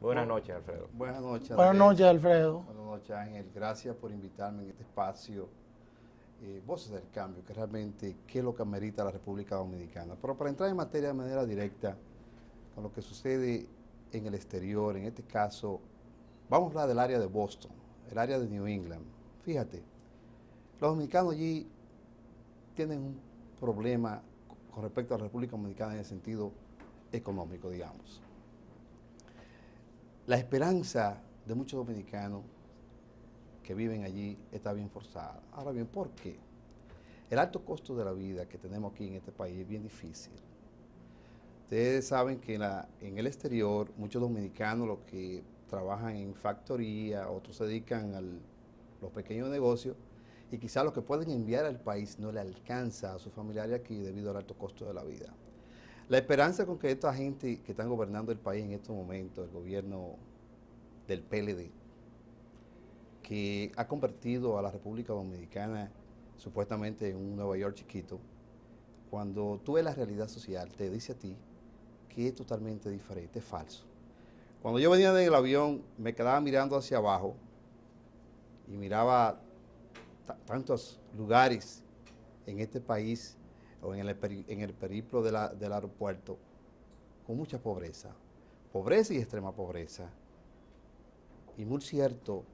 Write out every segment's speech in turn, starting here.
Buenas noches, Alfredo. Buenas noches, Buenas noches, Andrés. Alfredo. Buenas noches, Ángel. Gracias por invitarme en este espacio, Voces del Cambio, que realmente qué es lo que amerita la República Dominicana. Pero para entrar en materia de manera directa con lo que sucede en el exterior, en este caso, vamos a hablar del área de Boston, el área de New England. Fíjate, los dominicanos allí tienen un problema con respecto a la República Dominicana en el sentido económico, digamos. La esperanza de muchos dominicanos que viven allí está bien forzada. Ahora bien, ¿por qué? El alto costo de la vida que tenemos aquí en este país es bien difícil. Ustedes saben que en el exterior muchos dominicanos los que trabajan en factoría, otros se dedican a los pequeños negocios y quizás lo que pueden enviar al país no le alcanza a sus familiares aquí debido al alto costo de la vida. La esperanza con que esta gente que están gobernando el país en estos momentos, el gobierno del PLD, que ha convertido a la República Dominicana supuestamente en un Nueva York chiquito, cuando tú ves la realidad social, te dice a ti que es totalmente diferente, es falso. Cuando yo venía en el avión, me quedaba mirando hacia abajo y miraba tantos lugares en este país o en el periplo del aeropuerto con mucha pobreza, pobreza y extrema pobreza. Y muy cierto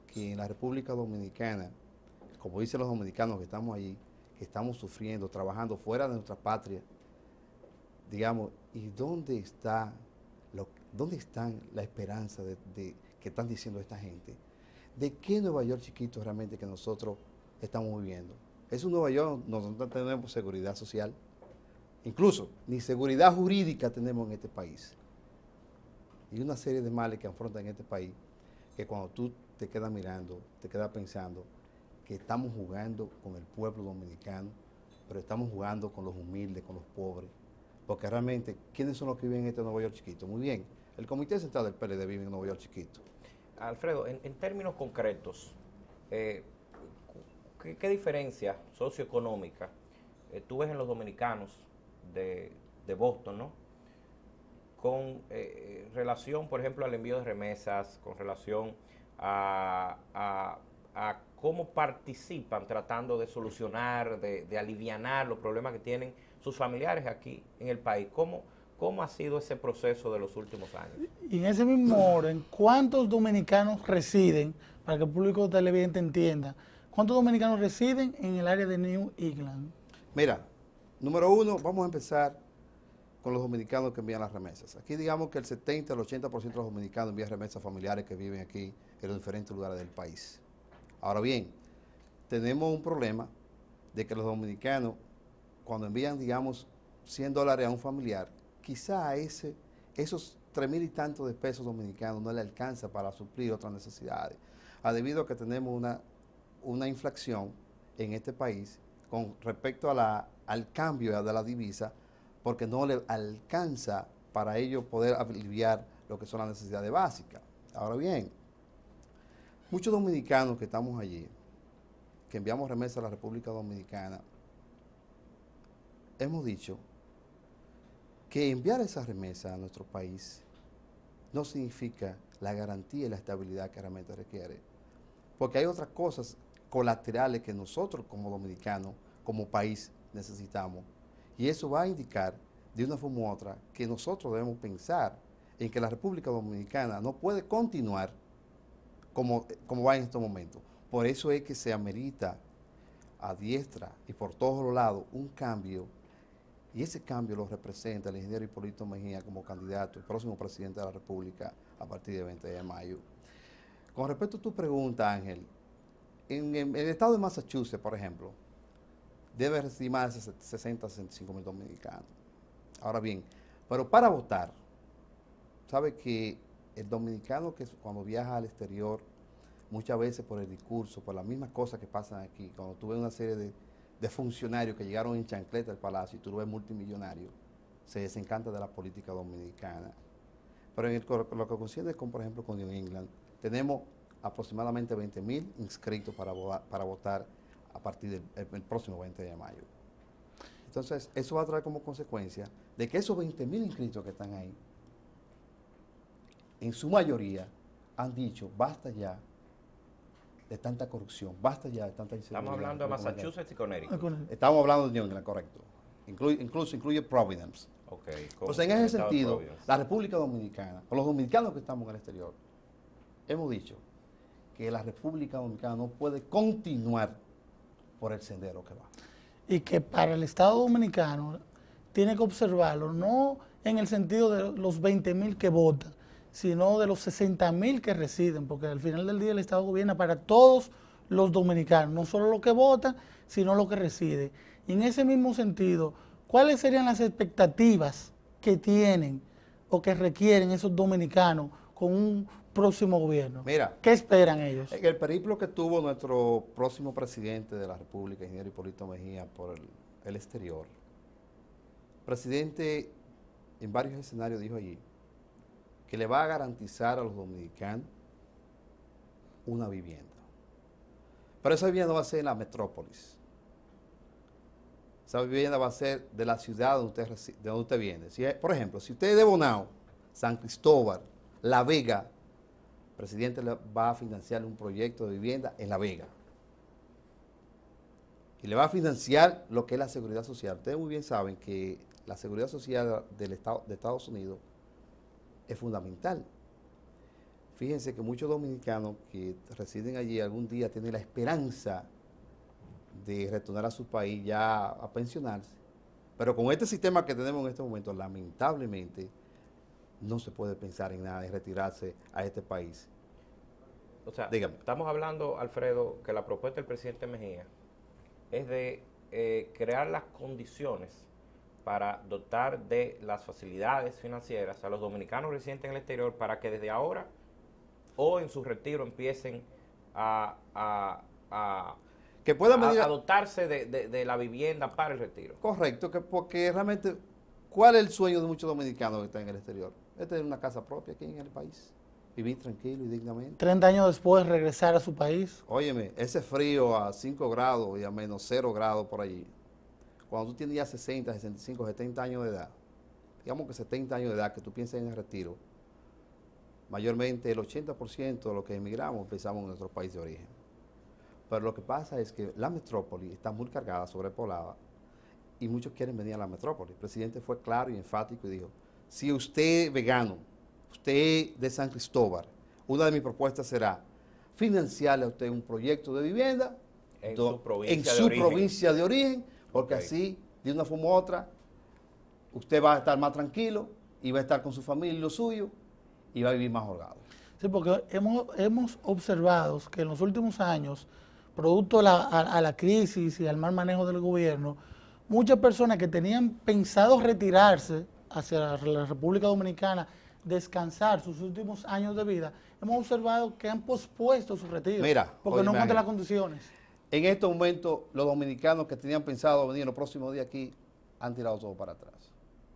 que en la República Dominicana, como dicen los dominicanos que estamos allí, que estamos sufriendo, trabajando fuera de nuestra patria, digamos, ¿y dónde están la esperanza que están diciendo esta gente? ¿De qué Nueva York chiquito realmente que nosotros estamos viviendo? Es un Nueva York donde no tenemos seguridad social, incluso ni seguridad jurídica tenemos en este país. Y una serie de males que afrontan en este país, que cuando tú te quedas mirando, te quedas pensando que estamos jugando con el pueblo dominicano, pero estamos jugando con los humildes, con los pobres. Porque realmente, ¿quiénes son los que viven en este Nueva York chiquito? Muy bien, el Comité Central del PLD vive en Nueva York chiquito. Alfredo, en términos concretos, eh, ¿qué diferencia socioeconómica tú ves en los dominicanos de Boston, ¿no? Con relación, por ejemplo, al envío de remesas, con relación a cómo participan tratando de solucionar, de alivianar los problemas que tienen sus familiares aquí en el país. ¿Cómo ha sido ese proceso de los últimos años? Y en ese mismo orden, ¿cuántos dominicanos residen, para que el público televidente entienda, cuántos dominicanos residen en el área de New England? Mira, número uno, vamos a empezar con los dominicanos que envían las remesas. Aquí digamos que el 70 al 80% de los dominicanos envían remesas familiares que viven aquí en los diferentes lugares del país. Ahora bien, tenemos un problema de que los dominicanos, cuando envían, digamos, $100 a un familiar, quizá esos 3,000 y tantos de pesos dominicanos no le alcanza para suplir otras necesidades, debido a que tenemos una inflación en este país con respecto al cambio de la divisa, porque no le alcanza para ellos poder aliviar lo que son las necesidades básicas. Ahora bien, muchos dominicanos que estamos allí, que enviamos remesas a la República Dominicana, hemos dicho que enviar esa remesa a nuestro país no significa la garantía y la estabilidad que realmente requiere, porque hay otras cosas colaterales que nosotros como dominicanos, como país, necesitamos, y eso va a indicar de una forma u otra que nosotros debemos pensar en que la República Dominicana no puede continuar como va en estos momentos. Por eso es que se amerita a diestra y por todos los lados un cambio, y ese cambio lo representa el ingeniero Hipólito Mejía como candidato, el próximo presidente de la República a partir del 20 de mayo. Con respecto a tu pregunta, Ángel, en el estado de Massachusetts, por ejemplo, debe recibir más de 60, 65 mil dominicanos. Ahora bien, pero para votar, sabe que el dominicano que cuando viaja al exterior, muchas veces por el discurso, por las mismas cosas que pasan aquí, cuando tú ves una serie de funcionarios que llegaron en chancleta al palacio y tú lo ves multimillonario, se desencanta de la política dominicana. Pero lo que coincide con, por ejemplo, con New England, tenemos aproximadamente 20,000 inscritos para votar a partir del próximo 20 de mayo. Entonces, eso va a traer como consecuencia de que esos 20,000 inscritos que están ahí en su mayoría, han dicho, basta ya de tanta corrupción, basta ya de tanta inseguridad. Estamos hablando de Massachusetts y Connecticut. Estamos hablando de New England, correcto. Incluso incluye Providence. Okay, Pues en ese sentido, la República Dominicana, o los dominicanos que estamos en el exterior, hemos dicho que la República Dominicana no puede continuar por el sendero que va. Y que para el Estado Dominicano tiene que observarlo, no en el sentido de los 20.000 que votan, sino de los 60.000 que residen, porque al final del día el Estado gobierna para todos los dominicanos, no solo los que votan, sino los que residen. Y en ese mismo sentido, ¿cuáles serían las expectativas que tienen o que requieren esos dominicanos con un próximo gobierno? Mira, ¿qué esperan ellos? En el periplo que tuvo nuestro próximo presidente de la República, ingeniero Hipólito Mejía, por el exterior, el presidente en varios escenarios dijo allí que le va a garantizar a los dominicanos una vivienda. Pero esa vivienda no va a ser en la metrópolis. Esa vivienda va a ser de la ciudad de donde usted viene. Por ejemplo, si usted es de Bonao, San Cristóbal, La Vega, el presidente le va a financiar un proyecto de vivienda en La Vega. Y le va a financiar lo que es la seguridad social. Ustedes muy bien saben que la seguridad social del Estado, de Estados Unidos es fundamental. Fíjense que muchos dominicanos que residen allí algún día tienen la esperanza de retornar a su país ya a pensionarse. Pero con este sistema que tenemos en este momento, lamentablemente, no se puede pensar en nada, en retirarse a este país. O sea, dígame. Estamos hablando, Alfredo, que la propuesta del presidente Mejía es de crear las condiciones para dotar de las facilidades financieras a los dominicanos residentes en el exterior para que desde ahora o en su retiro empiecen a dotarse de la vivienda para el retiro. Correcto, porque realmente, ¿cuál es el sueño de muchos dominicanos que están en el exterior? Es tener una casa propia aquí en el país, vivir tranquilo y dignamente. 30 años después regresar a su país. Óyeme, ese frío a 5 grados y a menos 0 grados por allí, cuando tú tienes ya 60, 65, 70 años de edad, digamos que 70 años de edad que tú piensas en el retiro, mayormente el 80% de los que emigramos empezamos en nuestro país de origen. Pero lo que pasa es que la metrópoli está muy cargada, sobrepoblada, y muchos quieren venir a la metrópoli. El presidente fue claro y enfático y dijo, si usted es vegano, usted es de San Cristóbal, una de mis propuestas será financiarle a usted un proyecto de vivienda en su provincia de origen, porque así, de una forma u otra, usted va a estar más tranquilo y va a estar con su familia y lo suyo y va a vivir más holgado. Sí, porque hemos observado que en los últimos años, producto a la crisis y al mal manejo del gobierno, muchas personas que tenían pensado retirarse hacia la República Dominicana, descansar sus últimos años de vida, hemos observado que han pospuesto su retiro. Mira, porque no encuentran las condiciones. En estos momentos, los dominicanos que tenían pensado venir los próximos días aquí han tirado todo para atrás.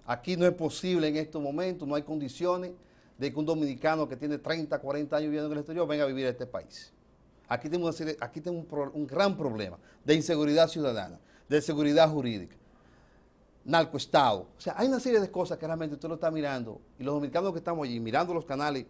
Aquí no es posible en estos momentos, no hay condiciones de que un dominicano que tiene 30, 40 años viviendo en el exterior venga a vivir a este país. Aquí tenemos un gran problema de inseguridad ciudadana, de seguridad jurídica, narcoestado. O sea, hay una serie de cosas que realmente usted lo está mirando y los dominicanos que estamos allí mirando los canales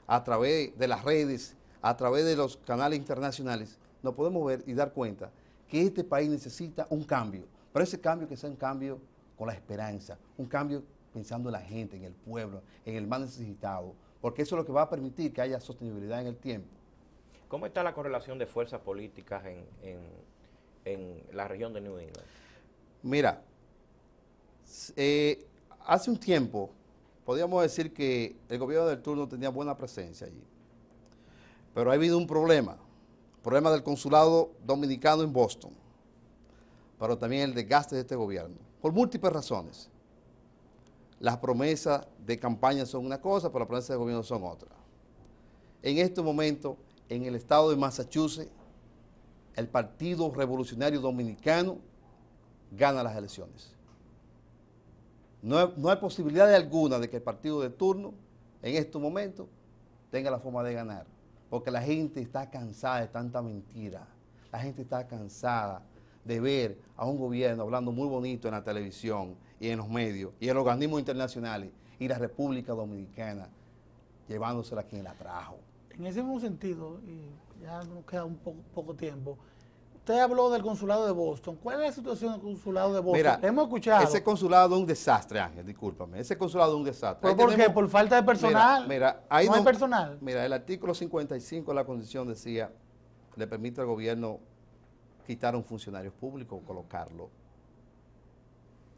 a través de las redes, a través de los canales internacionales, nos podemos ver y dar cuenta que este país necesita un cambio, pero ese cambio que sea un cambio con la esperanza, un cambio pensando en la gente, en el pueblo, en el más necesitado, porque eso es lo que va a permitir que haya sostenibilidad en el tiempo. ¿Cómo está la correlación de fuerzas políticas en la región de New England? Mira, hace un tiempo podríamos decir que el gobierno del turno tenía buena presencia allí, pero ha habido un problema del consulado dominicano en Boston, pero también el desgaste de este gobierno, por múltiples razones. Las promesas de campaña son una cosa, pero las promesas de gobierno son otra. En este momento, en el estado de Massachusetts, el Partido Revolucionario Dominicano gana las elecciones. No hay posibilidad alguna de que el partido de turno, en estos momentos, tenga la forma de ganar. Porque la gente está cansada de tanta mentira. La gente está cansada de ver a un gobierno hablando muy bonito en la televisión y en los medios y en los organismos internacionales y la República Dominicana llevándosela a quien la trajo. En ese mismo sentido, y ya nos queda un poco tiempo, usted habló del consulado de Boston. ¿Cuál es la situación del consulado de Boston? Mira, Hemos escuchado. ese consulado es un desastre, Ángel, discúlpame. Ese consulado es un desastre. ¿Pero por qué? ¿Por falta de personal? Mira, ahí ¿No hay personal? Mira, el artículo 55 de la Constitución decía, le permite al gobierno quitar a un funcionario público o colocarlo.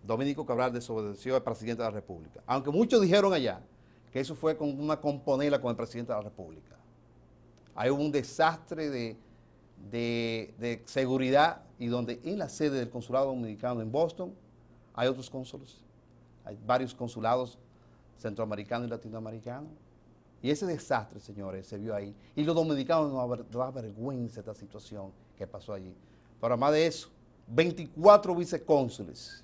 Dominico Cabral desobedeció al presidente de la República. Aunque muchos dijeron allá que eso fue con una componela con el presidente de la República. Hay un desastre de seguridad y donde en la sede del consulado dominicano en Boston hay otros cónsules. Hay varios consulados centroamericanos y latinoamericanos. Y ese desastre, señores, se vio ahí. Y los dominicanos nos da vergüenza esta situación que pasó allí. Pero además de eso, 24 vicecónsules,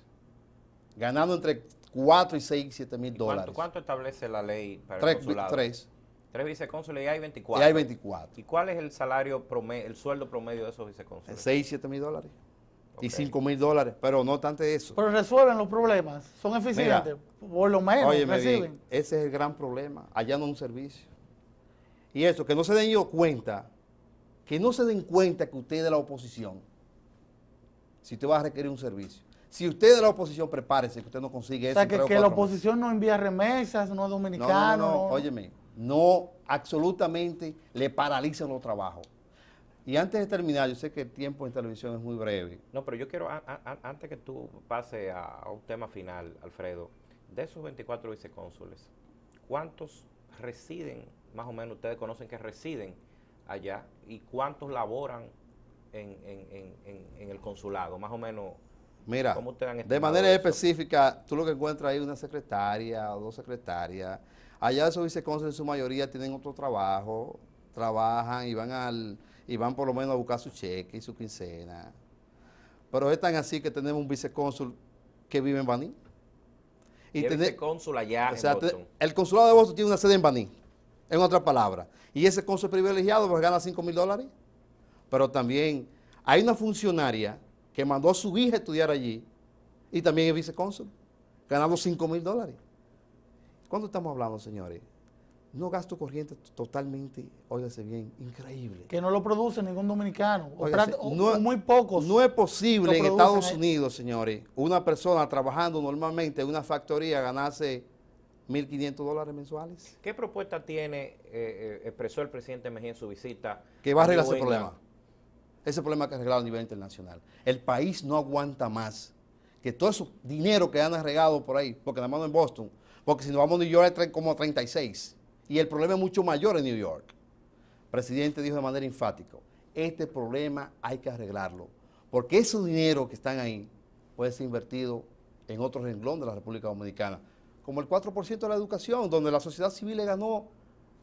ganando entre 4 y 6, 7 mil dólares. ¿Cuánto establece la ley para el 3. 3 vicecónsules y hay 24. Y hay 24. ¿Y cuál es el salario promedio, el sueldo promedio de esos vicecónsules? 6, 7 mil dólares. Okay. Y 5 mil dólares. Pero no tanto eso. Pero resuelven los problemas. Son eficientes. Mira, por lo menos óyeme reciben. Bien, ese es el gran problema. Allá no hay un servicio. Y eso, que no se den ellos cuenta, que no se den cuenta que usted es de la oposición, si usted va a requerir un servicio. Si usted es de la oposición, prepárese, que usted no consigue eso. O sea, que la oposición no envía remesas, no es dominicano. No, óyeme, no, absolutamente le paralizan los trabajos. Y antes de terminar, yo sé que el tiempo en televisión es muy breve. No, pero yo quiero, antes que tú pases a un tema final, Alfredo, de esos 24 vicecónsules, ¿cuántos residen, más o menos, ustedes conocen que residen allá, y cuántos laboran en el consulado? Más o menos, mira, ¿cómo ustedes han de estimado manera eso? específica, tú lo que encuentras ahí es una secretaria o 2 secretarias. Allá esos vicecónsules en su mayoría tienen otro trabajo, trabajan y van por lo menos a buscar su cheque y su quincena. Pero es tan así que tenemos un vicecónsul que vive en Baní. Y el vicecónsul allá o sea, en Boston. El consulado de Boston tiene una sede en Baní, en otras palabras. Y ese cónsul privilegiado pues gana 5 mil dólares. Pero también hay una funcionaria que mandó a su hija a estudiar allí y también es vicecónsul, ganando 5 mil dólares. ¿Cuándo estamos hablando, señores? No gasto corriente totalmente, óigase bien, increíble. Que no lo produce ningún dominicano, Óigase, o muy pocos. No es posible en Estados ahí. Unidos, señores, una persona trabajando normalmente en una factoría ganarse 1.500 dólares mensuales. ¿Qué propuesta tiene, expresó el presidente Mejía en su visita? Que va a arreglar ese problema. Ese problema que ha arreglado a nivel internacional. El país no aguanta más que todo ese dinero que han regado por ahí, porque nada más no en Boston, porque si nos vamos a New York hay como 36. Y el problema es mucho mayor en New York. El presidente dijo de manera enfática, este problema hay que arreglarlo, porque ese dinero que están ahí puede ser invertido en otro renglón de la República Dominicana, como el 4% de la educación, donde la sociedad civil le ganó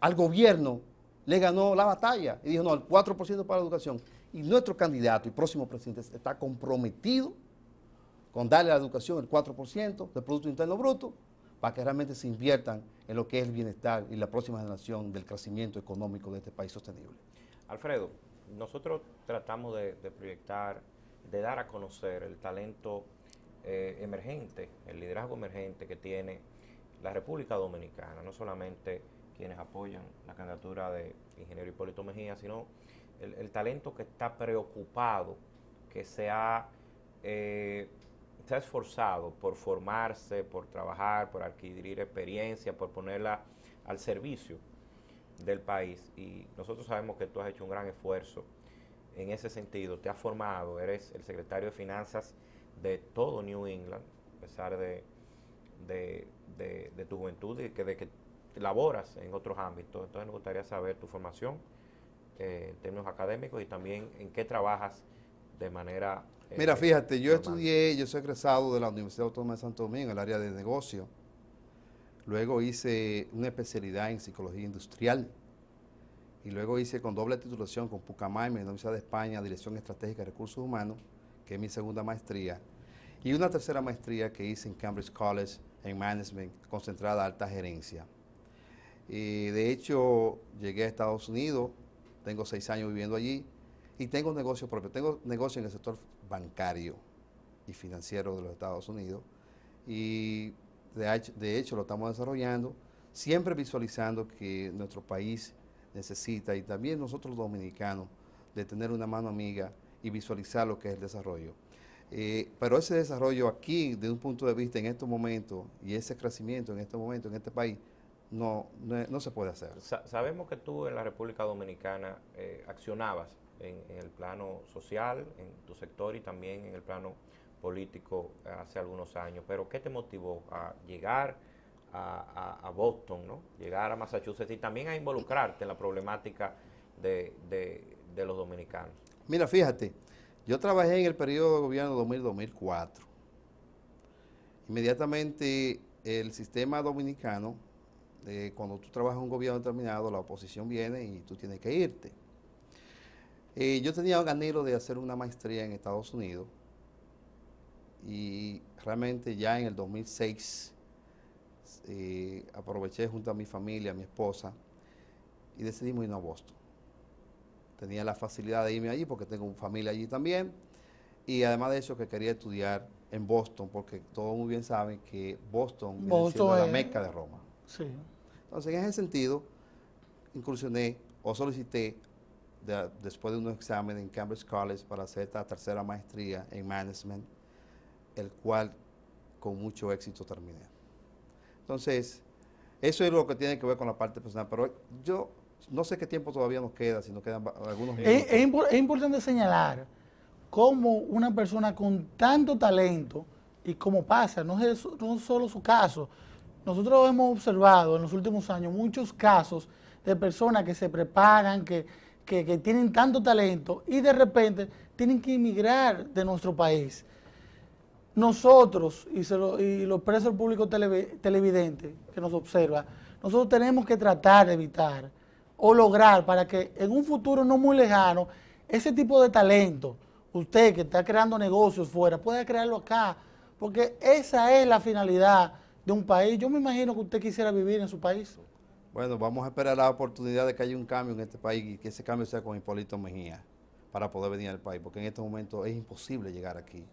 al gobierno, le ganó la batalla, y dijo, no, el 4% para la educación. Y nuestro candidato y próximo presidente está comprometido con darle a la educación el 4% del Producto Interno Bruto, para que realmente se inviertan en lo que es el bienestar y la próxima generación del crecimiento económico de este país sostenible. Alfredo, nosotros tratamos de proyectar, de dar a conocer el talento emergente, el liderazgo emergente que tiene la República Dominicana, no solamente quienes apoyan la candidatura de ingeniero Hipólito Mejía, sino el talento que está preocupado, que se ha esforzado por formarse, por trabajar, por adquirir experiencia, por ponerla al servicio del país. Y nosotros sabemos que tú has hecho un gran esfuerzo en ese sentido. Te has formado, eres el secretario de Finanzas de todo New England, a pesar de tu juventud y de que laboras en otros ámbitos. Entonces nos gustaría saber tu formación en términos académicos y también en qué trabajas de manera... Mira, fíjate, yo soy egresado de la Universidad Autónoma de Santo Domingo en el área de negocio. Luego hice una especialidad en psicología industrial y luego hice con doble titulación con Pucamaima en la Universidad de España, Dirección Estratégica de Recursos Humanos, que es mi segunda maestría, y una tercera maestría que hice en Cambridge College en Management, concentrada a alta gerencia. Y de hecho, llegué a Estados Unidos, tengo 6 años viviendo allí y tengo negocio propio. Tengo negocio en el sector bancario y financiero de los Estados Unidos y de hecho lo estamos desarrollando siempre visualizando que nuestro país necesita, y también nosotros los dominicanos, de tener una mano amiga y visualizar lo que es el desarrollo. Pero ese desarrollo aquí, de un punto de vista en estos momentos, y ese crecimiento en estos momentos en este país, no se puede hacer. Sabemos que tú en la República Dominicana accionabas en el plano social, en tu sector y también en el plano político hace algunos años, pero ¿qué te motivó a llegar a Boston, ¿no? Llegar a Massachusetts y también a involucrarte en la problemática de los dominicanos? Mira, fíjate, yo trabajé en el periodo de gobierno 2000-2004. Inmediatamente el sistema dominicano, cuando tú trabajas en un gobierno determinado, la oposición viene y tú tienes que irte. Yo tenía un anhelo de hacer una maestría en Estados Unidos y realmente ya en el 2006 aproveché junto a mi familia, a mi esposa, y decidimos irnos a Boston. Tenía la facilidad de irme allí porque tengo una familia allí también, y además de eso que quería estudiar en Boston, porque todos muy bien saben que Boston viene siendo la Meca de Roma. Sí. Entonces, en ese sentido, incursioné o solicité después de unos exámenes en Cambridge College para hacer esta tercera maestría en Management, el cual con mucho éxito terminé. Entonces, eso es lo que tiene que ver con la parte personal, pero yo no sé qué tiempo todavía nos queda, si nos quedan algunos minutos. Es importante señalar cómo una persona con tanto talento, y como pasa, no es solo su caso, nosotros hemos observado en los últimos años muchos casos de personas que se preparan, que tienen tanto talento y de repente tienen que emigrar de nuestro país. Nosotros, y lo expresa el público televidente que nos observa, nosotros tenemos que tratar de evitar o lograr para que en un futuro no muy lejano, ese tipo de talento, usted que está creando negocios fuera, pueda crearlo acá, porque esa es la finalidad de un país. Yo me imagino que usted quisiera vivir en su país. Bueno, vamos a esperar la oportunidad de que haya un cambio en este país y que ese cambio sea con Hipólito Mejía para poder venir al país, porque en este momento es imposible llegar aquí,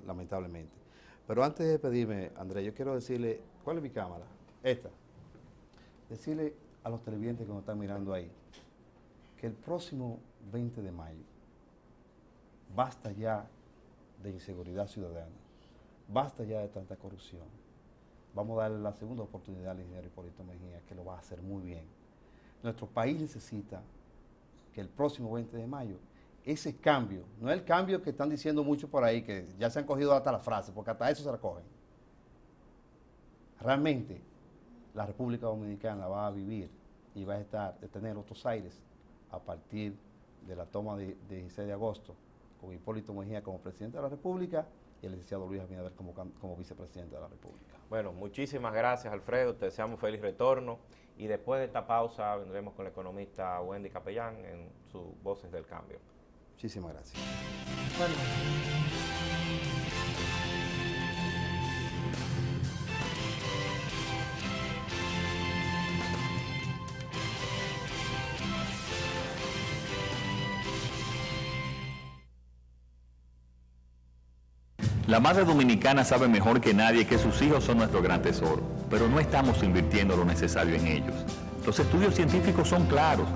lamentablemente. Pero antes de despedirme, Andrés, yo quiero decirle, ¿cuál es mi cámara? Esta. Decirle a los televidentes que nos están mirando ahí, que el próximo 20 de mayo, basta ya de inseguridad ciudadana, basta ya de tanta corrupción. Vamos a darle la segunda oportunidad al ingeniero Hipólito Mejía, que lo va a hacer muy bien. Nuestro país necesita que el próximo 20 de mayo, ese cambio, no es el cambio que están diciendo muchos por ahí, que ya se han cogido hasta la frase, porque hasta eso se la cogen. Realmente, la República Dominicana va a vivir y va a tener otros aires a partir de la toma de 16 de agosto, con Hipólito Mejía como presidente de la República y el licenciado Luis Abinader como vicepresidente de la República. Bueno, muchísimas gracias, Alfredo. Te deseamos feliz retorno. Y después de esta pausa vendremos con la economista Wendy Capellán en sus Voces del Cambio. Muchísimas gracias. Bueno. La madre dominicana sabe mejor que nadie que sus hijos son nuestro gran tesoro, pero no estamos invirtiendo lo necesario en ellos. Los estudios científicos son claros.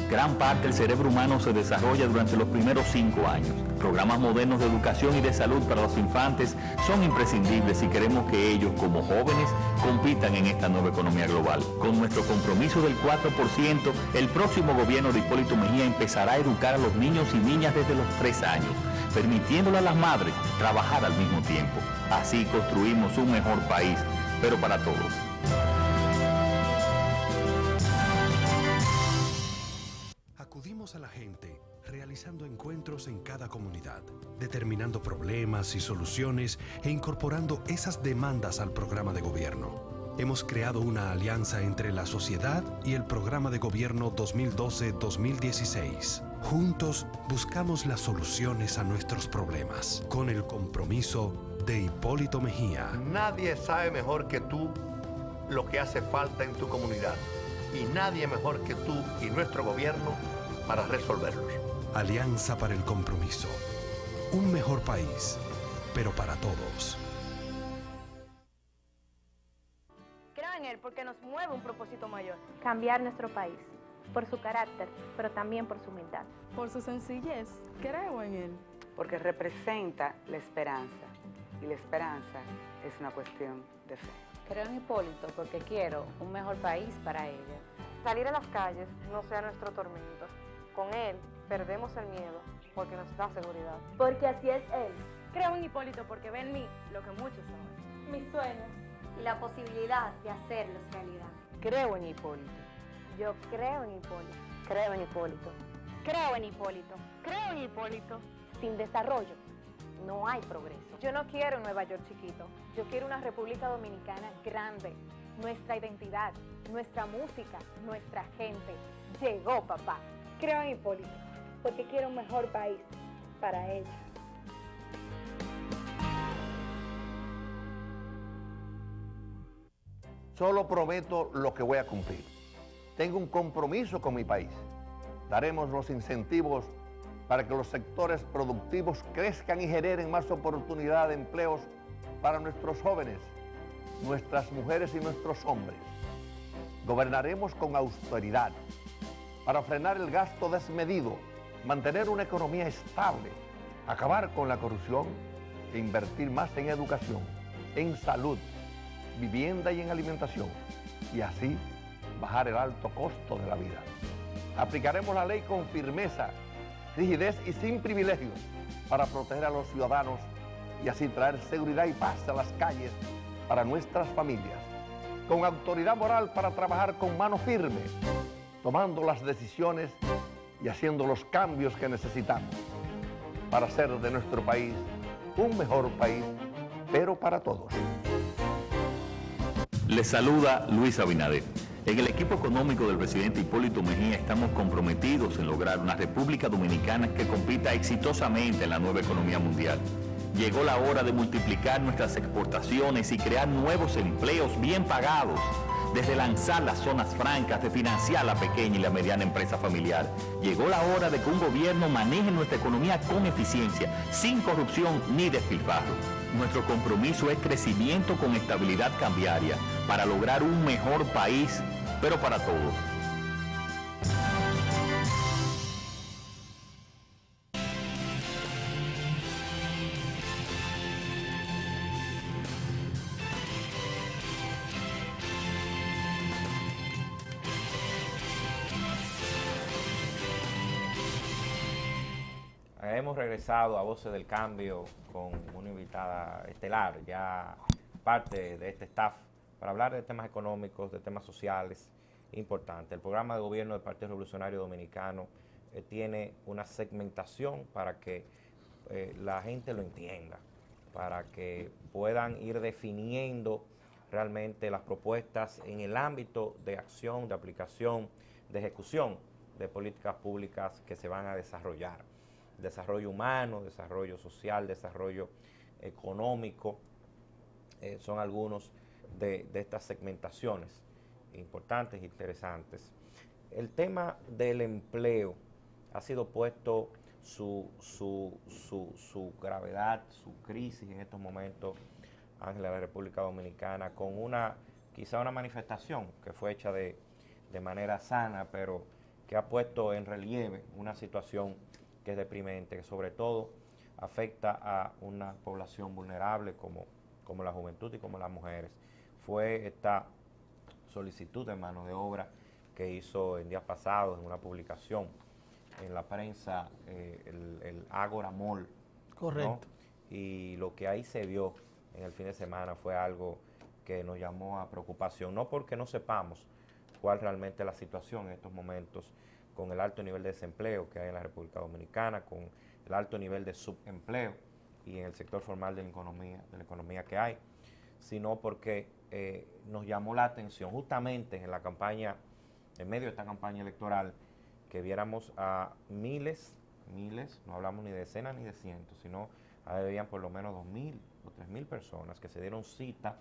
Gran parte del cerebro humano se desarrolla durante los primeros 5 años. Programas modernos de educación y de salud para los infantes son imprescindibles si queremos que ellos, como jóvenes, compitan en esta nueva economía global. Con nuestro compromiso del 4%, el próximo gobierno de Hipólito Mejía empezará a educar a los niños y niñas desde los 3 años, permitiéndole a las madres trabajar al mismo tiempo. Así construimos un mejor país, pero para todos. Acudimos a la gente realizando encuentros en cada comunidad, determinando problemas y soluciones e incorporando esas demandas al programa de gobierno. Hemos creado una alianza entre la sociedad y el programa de gobierno 2012-2016. Juntos buscamos las soluciones a nuestros problemas, con el compromiso de Hipólito Mejía. Nadie sabe mejor que tú lo que hace falta en tu comunidad, y nadie mejor que tú y nuestro gobierno para resolverlos. Alianza para el compromiso. Un mejor país, pero para todos. Creo en él porque nos mueve un propósito mayor. Cambiar nuestro país, por su carácter, pero también por su humildad. Por su sencillez, creo en él. Porque representa la esperanza, y la esperanza es una cuestión de fe. Creo en Hipólito porque quiero un mejor país para ella. Salir a las calles no sea nuestro tormento. Con él perdemos el miedo porque nos da seguridad. Porque así es él. Creo en Hipólito porque ve en mí lo que muchos saben. Mis sueños Y la posibilidad de hacerlos realidad. Creo en Hipólito. Yo creo en Hipólito. Creo en Hipólito. Creo en Hipólito. Creo en Hipólito. Sin desarrollo no hay progreso. Yo no quiero un Nueva York chiquito. Yo quiero una República Dominicana grande. Nuestra identidad, nuestra música, nuestra gente. Llegó, papá. creo en Hipólito, porque quiero un mejor país para ella. Solo prometo lo que voy a cumplir. Tengo un compromiso con mi país. Daremos los incentivos para que los sectores productivos crezcan y generen más oportunidad de empleos para nuestros jóvenes, nuestras mujeres y nuestros hombres. Gobernaremos con austeridad para frenar el gasto desmedido, mantener una economía estable, acabar con la corrupción e invertir más en educación, en salud, vivienda y en alimentación, y así bajar el alto costo de la vida. Aplicaremos la ley con firmeza, rigidez y sin privilegios para proteger a los ciudadanos y así traer seguridad y paz a las calles para nuestras familias, con autoridad moral para trabajar con mano firme, tomando las decisiones y haciendo los cambios que necesitamos para hacer de nuestro país un mejor país, pero para todos. Les saluda Luis Abinader. En el equipo económico del presidente Hipólito Mejía estamos comprometidos en lograr una República Dominicana que compita exitosamente en la nueva economía mundial. Llegó la hora de multiplicar nuestras exportaciones y crear nuevos empleos bien pagados, desde lanzar las zonas francas, de financiar la pequeña y la mediana empresa familiar. Llegó la hora de que un gobierno maneje nuestra economía con eficiencia, sin corrupción ni despilfarro. Nuestro compromiso es crecimiento con estabilidad cambiaria para lograr un mejor país, pero para todos. Hemos regresado a Voces del Cambio con una invitada estelar, ya parte de este staff, para hablar de temas económicos, de temas sociales importantes. El programa de gobierno del Partido Revolucionario Dominicano tiene una segmentación para que la gente lo entienda, para que puedan ir definiendo realmente las propuestas en el ámbito de acción, de aplicación, de ejecución de políticas públicas que se van a desarrollar. Desarrollo humano, desarrollo social, desarrollo económico, son algunos de estas segmentaciones importantes e interesantes. El tema del empleo ha sido puesto su gravedad, su crisis en estos momentos, Ángela, de la República Dominicana, con quizá una manifestación que fue hecha de manera sana, pero que ha puesto en relieve una situación que es deprimente, que sobre todo afecta a una población vulnerable como la juventud y como las mujeres. Fue esta solicitud de mano de obra que hizo en días pasados en una publicación en la prensa el Ágora Mall. Correcto. ¿No? Y lo que ahí se vio en el fin de semana fue algo que nos llamó a preocupación, no porque no sepamos cuál realmente es la situación en estos momentos, con el alto nivel de desempleo que hay en la República Dominicana, con el alto nivel de subempleo y en el sector formal de la economía que hay, sino porque nos llamó la atención justamente en la campaña, en medio de esta campaña electoral, que viéramos a miles, no hablamos ni de decenas ni de cientos, sino habían por lo menos 2.000 o 3.000 personas que se dieron cita,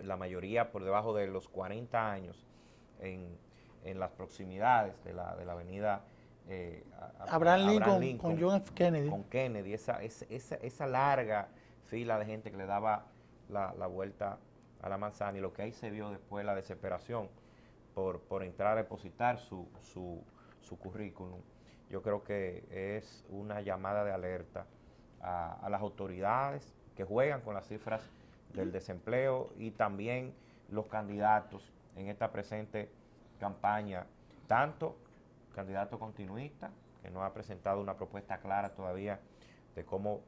la mayoría por debajo de los 40 años, en las proximidades de la avenida Abraham Lincoln con John F. Kennedy. Con Kennedy, esa larga fila de gente que le daba la vuelta a la manzana, y lo que ahí se vio después, la desesperación por entrar a depositar su currículum, yo creo que es una llamada de alerta a las autoridades que juegan con las cifras del desempleo y también los candidatos en esta presente campaña, tanto candidato continuista, que no ha presentado una propuesta clara todavía de cómo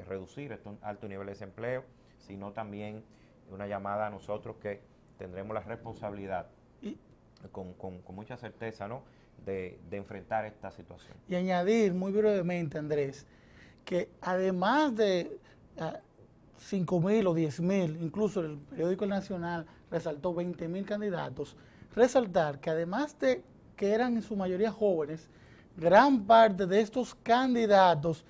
reducir este alto nivel de desempleo, sino también una llamada a nosotros que tendremos la responsabilidad con mucha certeza, ¿no?, de enfrentar esta situación. Y añadir muy brevemente, Andrés, que además de 5.000 o 10.000, incluso el periódico El Nacional resaltó 20.000 candidatos, resaltar que además de que eran en su mayoría jóvenes, gran parte de estos candidatos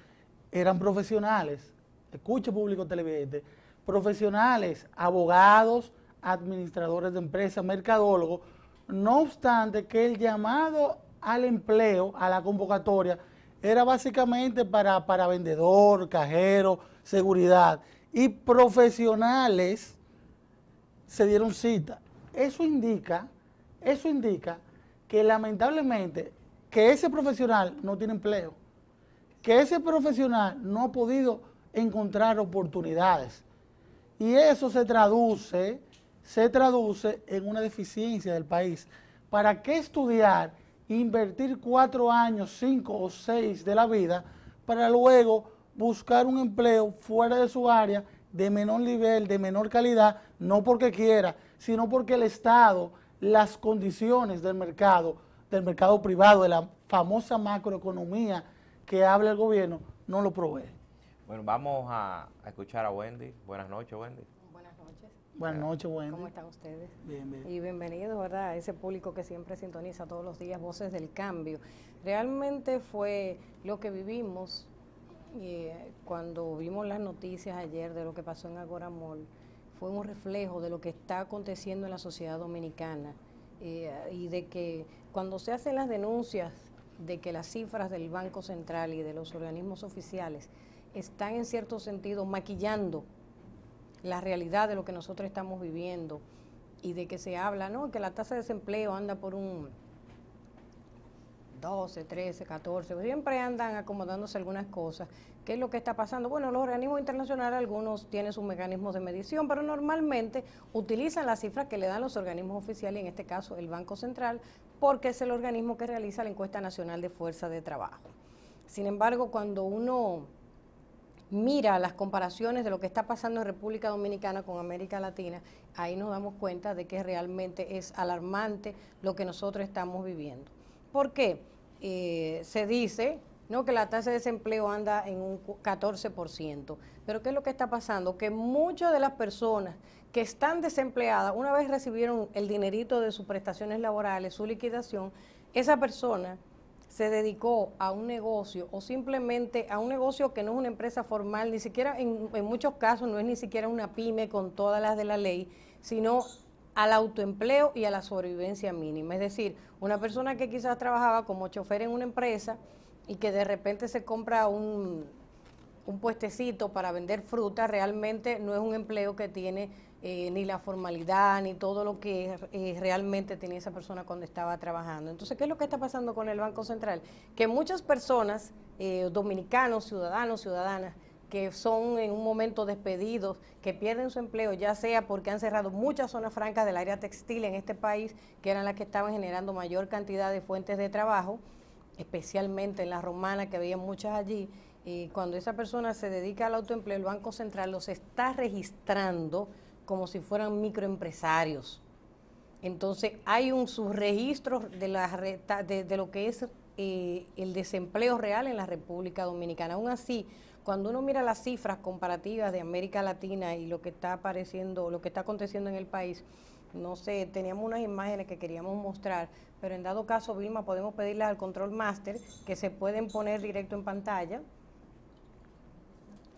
eran profesionales, escuche público televidente, profesionales, abogados, administradores de empresas, mercadólogos, no obstante que el llamado al empleo, a la convocatoria, era básicamente para vendedor, cajero, seguridad, y profesionales se dieron cita. Eso indica que lamentablemente que ese profesional no tiene empleo, que ese profesional no ha podido encontrar oportunidades, y eso se traduce en una deficiencia del país. ¿Para qué estudiar, invertir 4 años, 5 o 6 de la vida para luego buscar un empleo fuera de su área de menor nivel, de menor calidad, no porque quiera, sino porque el Estado, las condiciones del mercado privado, de la famosa macroeconomía que habla el gobierno, no lo provee? Bueno, vamos a escuchar a Wendy. Buenas noches, Wendy. Buenas noches. Buenas noches, Wendy. ¿Cómo están ustedes? Bien, bien. Y bienvenidos, ¿verdad?, a ese público que siempre sintoniza todos los días Voces del Cambio. Realmente fue lo que vivimos cuando vimos las noticias ayer de lo que pasó en Agora Mall. Fue un reflejo de lo que está aconteciendo en la sociedad dominicana y de que cuando se hacen las denuncias de que las cifras del Banco Central y de los organismos oficiales están en cierto sentido maquillando la realidad de lo que nosotros estamos viviendo, y de que se habla, ¿no?, que la tasa de desempleo anda por un 12, 13, 14, siempre andan acomodándose algunas cosas. ¿Qué es lo que está pasando? Bueno, los organismos internacionales, algunos tienen sus mecanismos de medición, pero normalmente utilizan las cifras que le dan los organismos oficiales, en este caso el Banco Central, porque es el organismo que realiza la encuesta nacional de fuerza de trabajo. Sin embargo, cuando uno mira las comparaciones de lo que está pasando en República Dominicana con América Latina, ahí nos damos cuenta de que realmente es alarmante lo que nosotros estamos viviendo. ¿Por qué? Se dice, ¿no?, que la tasa de desempleo anda en un 14%, pero ¿qué es lo que está pasando? Que muchas de las personas que están desempleadas, una vez recibieron el dinerito de sus prestaciones laborales, su liquidación, esa persona se dedicó a un negocio, o simplemente a un negocio que no es una empresa formal, ni siquiera en muchos casos no es ni siquiera una pyme con todas las de la ley, sino al autoempleo y a la sobrevivencia mínima. Es decir, una persona que quizás trabajaba como chofer en una empresa y que de repente se compra un puestecito para vender fruta, realmente no es un empleo que tiene ni la formalidad, ni todo lo que realmente tenía esa persona cuando estaba trabajando. Entonces, ¿qué es lo que está pasando con el Banco Central? Que muchas personas, dominicanos, ciudadanos, ciudadanas, que son en un momento despedidos, que pierden su empleo, ya sea porque han cerrado muchas zonas francas del área textil en este país, que eran las que estaban generando mayor cantidad de fuentes de trabajo, especialmente en la Romana, que había muchas allí. Cuando esa persona se dedica al autoempleo, el Banco Central los está registrando como si fueran microempresarios. Entonces hay un subregistro de lo que es el desempleo real en la República Dominicana. Aún así, cuando uno mira las cifras comparativas de América Latina y lo que está apareciendo, lo que está aconteciendo en el país, no sé, teníamos unas imágenes que queríamos mostrar, pero en dado caso, Vilma, podemos pedirle al Control Master que se pueden poner directo en pantalla,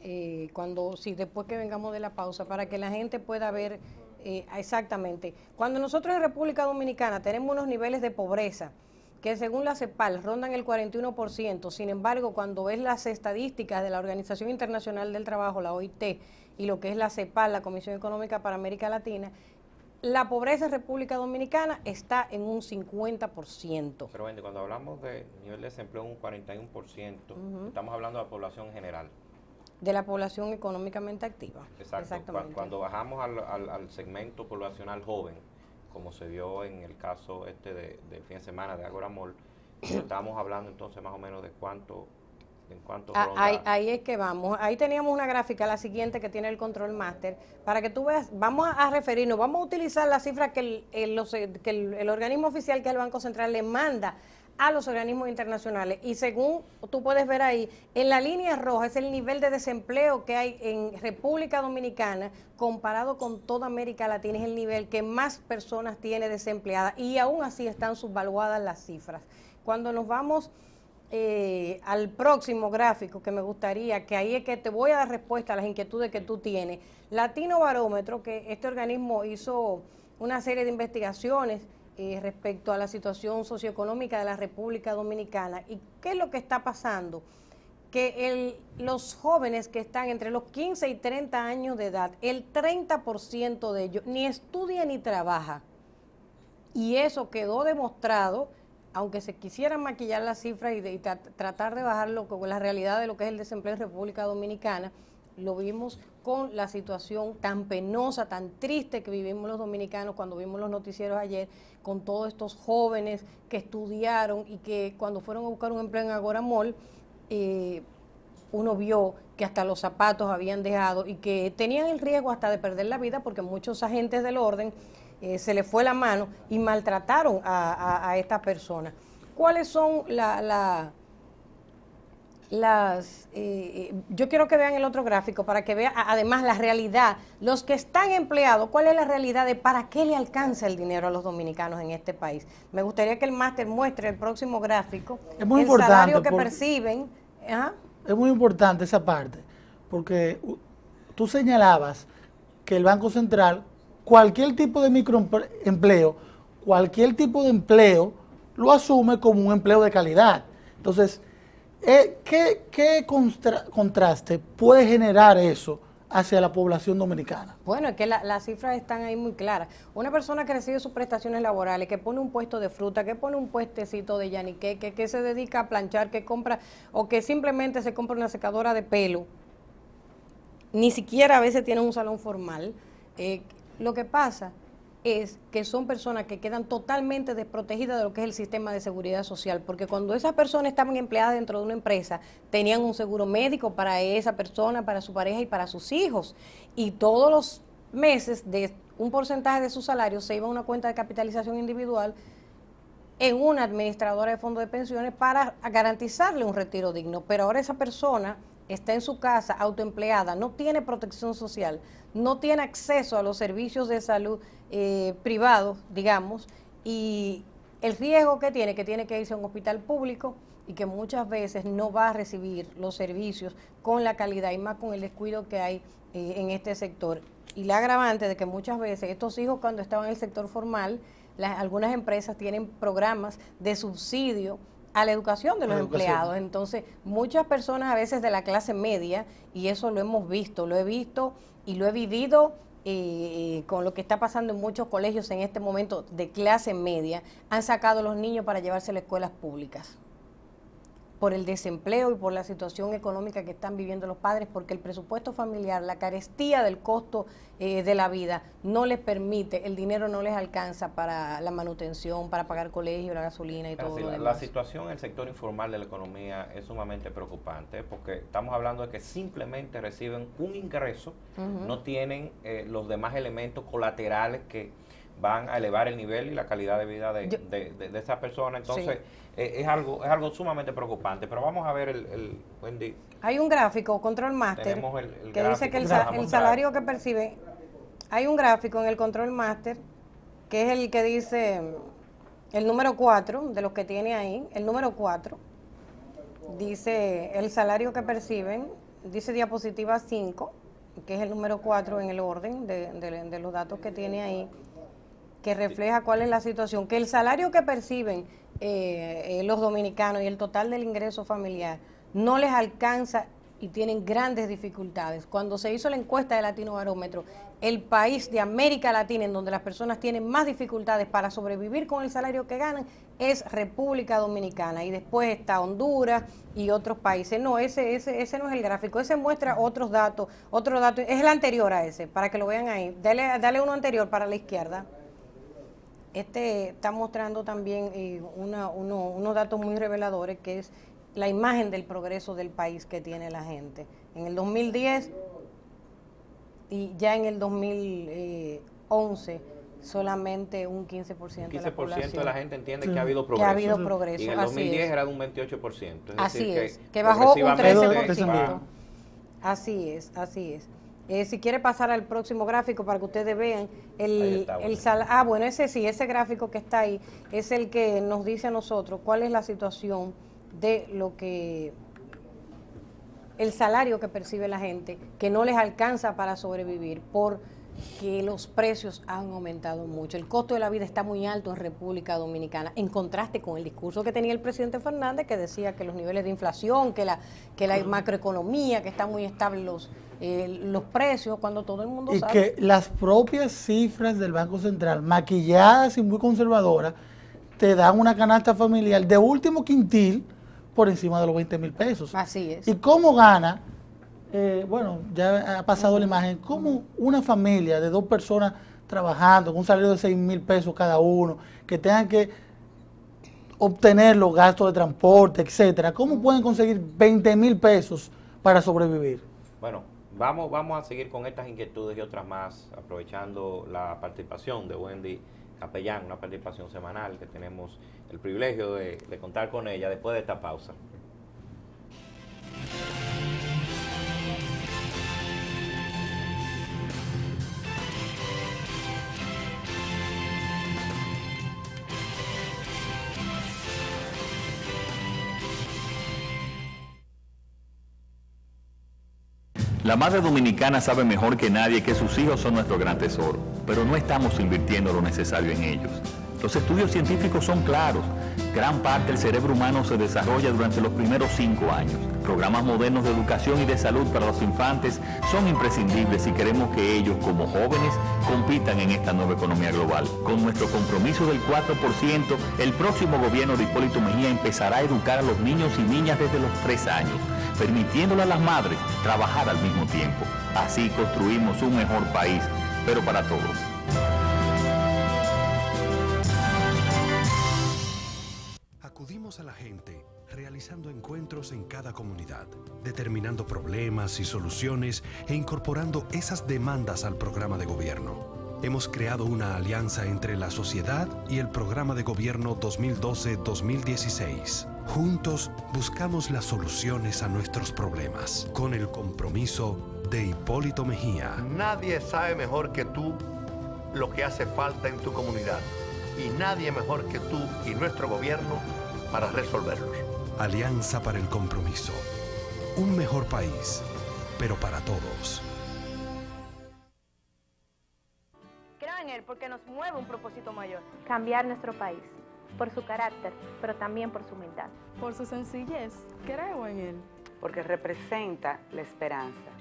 después que vengamos de la pausa, para que la gente pueda ver exactamente. Cuando nosotros en República Dominicana tenemos unos niveles de pobreza que según la CEPAL rondan el 41%, sin embargo, cuando ves las estadísticas de la Organización Internacional del Trabajo, la OIT, y lo que es la CEPAL, la Comisión Económica para América Latina, la pobreza en República Dominicana está en un 50%. Pero Wendy, cuando hablamos de nivel de desempleo un 41%, estamos hablando de la población general. De la población económicamente activa. Exacto. Exactamente. Cuando bajamos al segmento poblacional joven, como se vio en el caso del fin de semana de Agora Mall, estamos hablando entonces más o menos de cuánto ahí es que vamos. Ahí teníamos una gráfica, la siguiente, que tiene el Control Master, para que tú veas. Vamos a referirnos, vamos a utilizar la cifra que el organismo oficial, que es el Banco Central, le manda a los organismos internacionales, y según tú puedes ver ahí, en la línea roja es el nivel de desempleo que hay en República Dominicana comparado con toda América Latina. Es el nivel que más personas tiene desempleadas, y aún así están subvaluadas las cifras. Cuando nos vamos al próximo gráfico, que me gustaría, que ahí es que te voy a dar respuesta a las inquietudes que tú tienes. Latino Barómetro, que este organismo hizo una serie de investigaciones respecto a la situación socioeconómica de la República Dominicana. ¿Y qué es lo que está pasando? Que los jóvenes que están entre los 15 y 30 años de edad, el 30% de ellos ni estudia ni trabaja. Y eso quedó demostrado, aunque se quisieran maquillar las cifras y tratar de bajarlo con la realidad de lo que es el desempleo en República Dominicana. Lo vimos con la situación tan penosa, tan triste que vivimos los dominicanos cuando vimos los noticieros ayer, con todos estos jóvenes que estudiaron y que cuando fueron a buscar un empleo en Agora Mall, uno vio que hasta los zapatos habían dejado y que tenían el riesgo hasta de perder la vida, porque muchos agentes del orden se le fue la mano y maltrataron a estas personas. ¿Cuáles son yo quiero que vean el otro gráfico para que vean además la realidad, los que están empleados, cuál es la realidad de para qué le alcanza el dinero a los dominicanos en este país? Me gustaría que el máster muestre el próximo gráfico, es muy el importante salario que perciben. Es muy importante esa parte, porque tú señalabas que el Banco Central, cualquier tipo de microempleo, cualquier tipo de empleo, lo asume como un empleo de calidad. Entonces, ¿qué contraste puede generar eso hacia la población dominicana? Bueno, es que las cifras están ahí muy claras. Una persona que recibe sus prestaciones laborales, que pone un puesto de fruta, que pone un puestecito de yanique, que se dedica a planchar, que compra, o que simplemente se compra una secadora de pelo, ni siquiera a veces tiene un salón formal. Lo que pasa es que son personas que quedan totalmente desprotegidas de lo que es el sistema de seguridad social, porque cuando esas personas estaban empleadas dentro de una empresa, tenían un seguro médico para esa persona, para su pareja y para sus hijos, y todos los meses de un porcentaje de su salario se iba a una cuenta de capitalización individual en una administradora de fondos de pensiones para garantizarle un retiro digno. Pero ahora esa persona está en su casa, autoempleada, no tiene protección social, no tiene acceso a los servicios de salud privados, digamos, y el riesgo que tiene que irse a un hospital público y que muchas veces no va a recibir los servicios con la calidad y más con el descuido que hay en este sector. Y la agravante de que muchas veces estos hijos, cuando estaban en el sector formal, algunas empresas tienen programas de subsidio a la educación de los empleados. Entonces, muchas personas a veces de la clase media, y eso lo hemos visto, lo he visto y lo he vivido con lo que está pasando en muchos colegios en este momento de clase media, han sacado a los niños para llevarse a las escuelas públicas por el desempleo y por la situación económica que están viviendo los padres, porque el presupuesto familiar, la carestía del costo de la vida no les permite, el dinero no les alcanza para la manutención, para pagar colegio, la gasolina y todo lo demás. La situación en el sector informal de la economía es sumamente preocupante, porque estamos hablando de que simplemente reciben un ingreso, no tienen los demás elementos colaterales que van a elevar el nivel y la calidad de vida de esa persona. Entonces, es algo sumamente preocupante. Pero vamos a ver Wendy. Hay un gráfico, Control Master, que dice que el salario que percibe, hay un gráfico en el Control Master, que es el que dice el número 4, de los que tiene ahí, el número 4, dice el salario que perciben, dice diapositiva 5, que es el número 4 en el orden de los datos que tiene ahí, que refleja cuál es la situación, que el salario que perciben los dominicanos y el total del ingreso familiar no les alcanza y tienen grandes dificultades. Cuando se hizo la encuesta de Latinobarómetro, el país de América Latina en donde las personas tienen más dificultades para sobrevivir con el salario que ganan es República Dominicana, y después está Honduras y otros países. No, ese no es el gráfico, ese muestra otros datos, es el anterior a ese, para que lo vean ahí. Dale uno anterior para la izquierda. Este está mostrando también unos datos muy reveladores, que es la imagen del progreso del país que tiene la gente. En el 2010 y ya en el 2011 solamente un 15% de la población. 15% de la gente entiende que ha habido progreso. Que ha habido progreso. Y en el 2010 era de un 28%. Así es, que bajó un 13%. Así es. Si quiere pasar al próximo gráfico para que ustedes vean bueno, ese gráfico que está ahí es el que nos dice a nosotros cuál es la situación de el salario que percibe la gente, que no les alcanza para sobrevivir porque los precios han aumentado mucho. El costo de la vida está muy alto en República Dominicana, en contraste con el discurso que tenía el presidente Fernández, que decía que los niveles de inflación, que la macroeconomía, que están muy estables los precios, cuando todo el mundo sabe. Y que las propias cifras del Banco Central, maquilladas y muy conservadoras, te dan una canasta familiar de último quintil por encima de los 20,000 pesos. Así es. ¿Y cómo gana? Bueno, ya ha pasado la imagen, como una familia de 2 personas trabajando con un salario de 6,000 pesos cada uno, que tengan que obtener los gastos de transporte, etcétera, ¿cómo pueden conseguir 20,000 pesos para sobrevivir? Bueno, vamos a seguir con estas inquietudes y otras más, aprovechando la participación de Wendy Capellán, una participación semanal que tenemos el privilegio de contar con ella después de esta pausa. La madre dominicana sabe mejor que nadie que sus hijos son nuestro gran tesoro, pero no estamos invirtiendo lo necesario en ellos. Los estudios científicos son claros. Gran parte del cerebro humano se desarrolla durante los primeros 5 años. Programas modernos de educación y de salud para los infantes son imprescindibles si queremos que ellos, como jóvenes, compitan en esta nueva economía global. Con nuestro compromiso del 4%, el próximo gobierno de Hipólito Mejía empezará a educar a los niños y niñas desde los 3 años, permitiéndole a las madres trabajar al mismo tiempo. Así construimos un mejor país, pero para todos. Acudimos a la gente realizando encuentros en cada comunidad, determinando problemas y soluciones e incorporando esas demandas al programa de gobierno. Hemos creado una alianza entre la sociedad y el programa de gobierno 2012-2016. Juntos buscamos las soluciones a nuestros problemas, con el compromiso de Hipólito Mejía. Nadie sabe mejor que tú lo que hace falta en tu comunidad, y nadie mejor que tú y nuestro gobierno para resolverlos. Alianza para el compromiso. Un mejor país, pero para todos. Creo en él porque nos mueve un propósito mayor. Cambiar nuestro país, por su carácter, pero también por su humildad. Por su sencillez, creo en él. Porque representa la esperanza,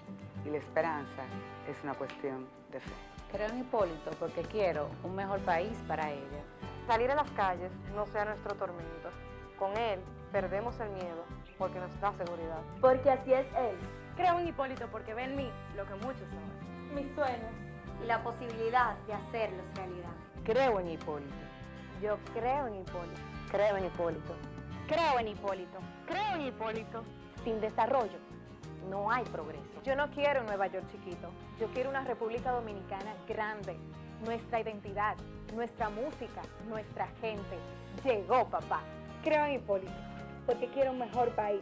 y la esperanza es una cuestión de fe. Creo en Hipólito porque quiero un mejor país para ella. Salir a las calles no sea nuestro tormento. Con él perdemos el miedo porque nos da seguridad. Porque así es él. Creo en Hipólito porque ve en mí lo que muchos saben. Mis sueños y la posibilidad de hacerlos realidad. Creo en Hipólito. Yo creo en Hipólito. Creo en Hipólito. Creo en Hipólito. Creo en Hipólito. Sin desarrollo no hay progreso. Yo no quiero un Nueva York chiquito. Yo quiero una República Dominicana grande. Nuestra identidad, nuestra música, nuestra gente. Llegó, papá. Creo en Hipólito porque quiero un mejor país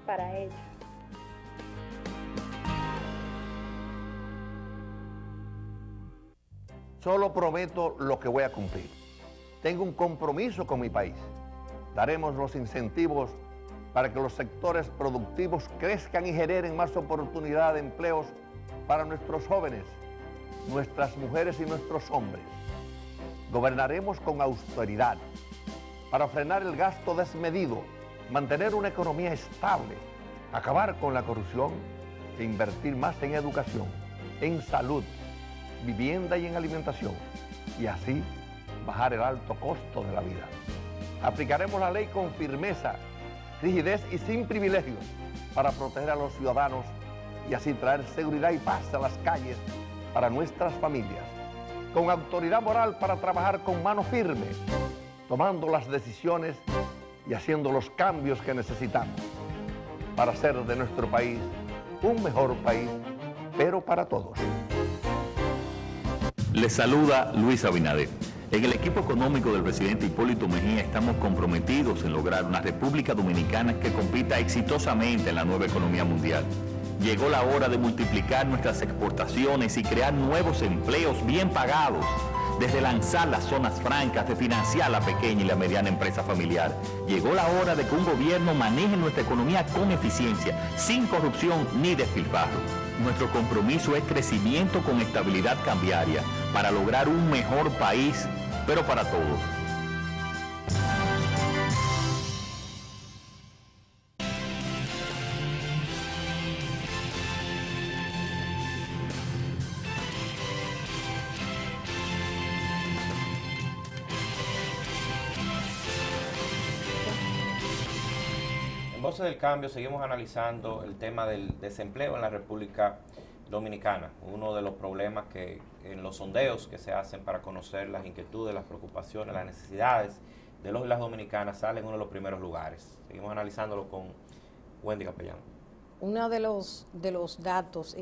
para ella. Solo prometo lo que voy a cumplir. Tengo un compromiso con mi país. Daremos los incentivos para que los sectores productivos crezcan y generen más oportunidad de empleos para nuestros jóvenes, nuestras mujeres y nuestros hombres. Gobernaremos con austeridad para frenar el gasto desmedido, mantener una economía estable, acabar con la corrupción e invertir más en educación, en salud, vivienda y en alimentación, y así bajar el alto costo de la vida. Aplicaremos la ley con firmeza, rigidez y sin privilegios para proteger a los ciudadanos y así traer seguridad y paz a las calles para nuestras familias. Con autoridad moral para trabajar con mano firme, tomando las decisiones y haciendo los cambios que necesitamos para hacer de nuestro país un mejor país, pero para todos. Les saluda Luis Abinader. En el equipo económico del presidente Hipólito Mejía estamos comprometidos en lograr una República Dominicana que compita exitosamente en la nueva economía mundial. Llegó la hora de multiplicar nuestras exportaciones y crear nuevos empleos bien pagados, desde lanzar las zonas francas, de financiar la pequeña y la mediana empresa familiar. Llegó la hora de que un gobierno maneje nuestra economía con eficiencia, sin corrupción ni despilfarro. Nuestro compromiso es crecimiento con estabilidad cambiaria, para lograr un mejor país, pero para todos. En Voces del Cambio seguimos analizando el tema del desempleo en la República Dominicana, uno de los problemas que en los sondeos que se hacen para conocer las inquietudes, las preocupaciones, las necesidades de los y las dominicanas sale en uno de los primeros lugares. Seguimos analizándolo con Wendy Capellán. Uno de los datos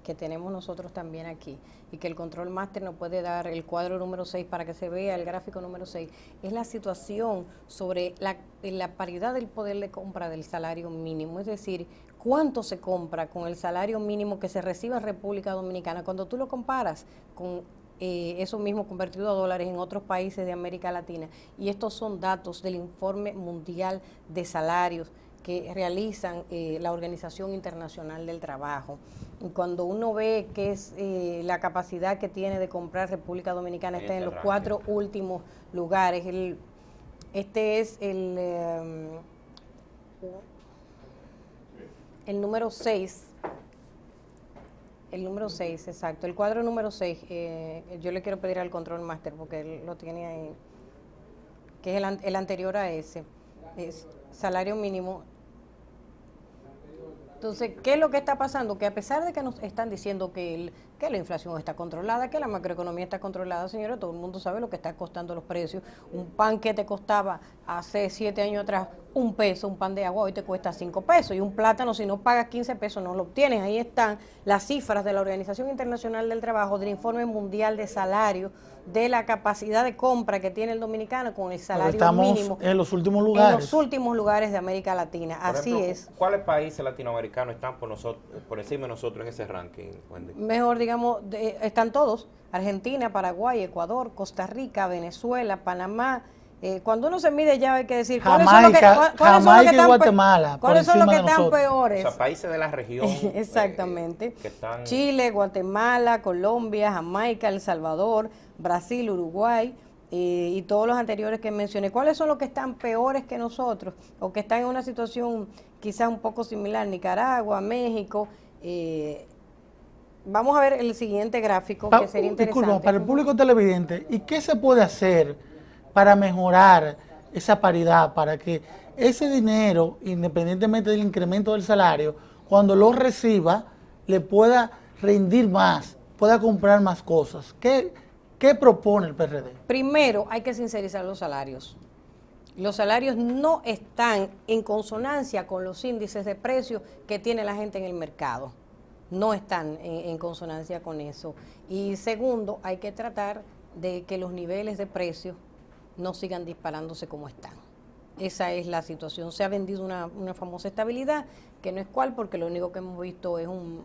que tenemos nosotros también aquí y que el Control Master nos puede dar el cuadro número 6 para que se vea el gráfico número 6, es la situación sobre la paridad del poder de compra del salario mínimo, es decir, cuánto se compra con el salario mínimo que se recibe en República Dominicana. Cuando tú lo comparas con eso mismo convertido a dólares en otros países de América Latina, y estos son datos del Informe Mundial de Salarios que realizan la Organización Internacional del Trabajo. Y cuando uno ve que es la capacidad que tiene de comprar República Dominicana, está en los 4 últimos lugares. Este es el número 6. El número 6, exacto. El cuadro número 6, yo le quiero pedir al Control Master porque él lo tiene ahí, que es el anterior a ese. Es salario mínimo. Entonces, ¿qué es lo que está pasando? Que a pesar de que nos están diciendo que la inflación está controlada, que la macroeconomía está controlada, señora, todo el mundo sabe lo que está costando los precios. Un pan que te costaba hace 7 años atrás $1, un pan de agua hoy te cuesta $5. Y un plátano, si no pagas 15 pesos, no lo obtienes. Ahí están las cifras de la Organización Internacional del Trabajo, del Informe Mundial de Salario, de la capacidad de compra que tiene el dominicano con el salario mínimo. Estamos en los últimos lugares. En los últimos lugares de América Latina. Por Así ejemplo, es. ¿Cuáles países latinoamericanos están por encima de nosotros en ese ranking, Wendy? Mejor, digamos, están todos. Argentina, Paraguay, Ecuador, Costa Rica, Venezuela, Panamá. Cuando uno se mide ya hay que decir Jamaica y Guatemala. ¿Cuáles son los que están peores? O sea, países de la región. Exactamente. Que están... Chile, Guatemala, Colombia, Jamaica, El Salvador, Brasil, Uruguay y todos los anteriores que mencioné. ¿Cuáles son los que están peores que nosotros o que están en una situación quizás un poco similar? Nicaragua, México. Vamos a ver el siguiente gráfico que sería interesante. Disculpa, para el público televidente, ¿y qué se puede hacer para mejorar esa paridad, para que ese dinero, independientemente del incremento del salario, cuando lo reciba, le pueda rendir más, pueda comprar más cosas? ¿Qué propone el PRD? Primero, hay que sincerizar los salarios. Los salarios no están en consonancia con los índices de precios que tiene la gente en el mercado. No están en consonancia con eso. Y segundo, hay que tratar de que los niveles de precios no sigan disparándose como están. Esa es la situación. Se ha vendido una famosa estabilidad, que no es cual, porque lo único que hemos visto es un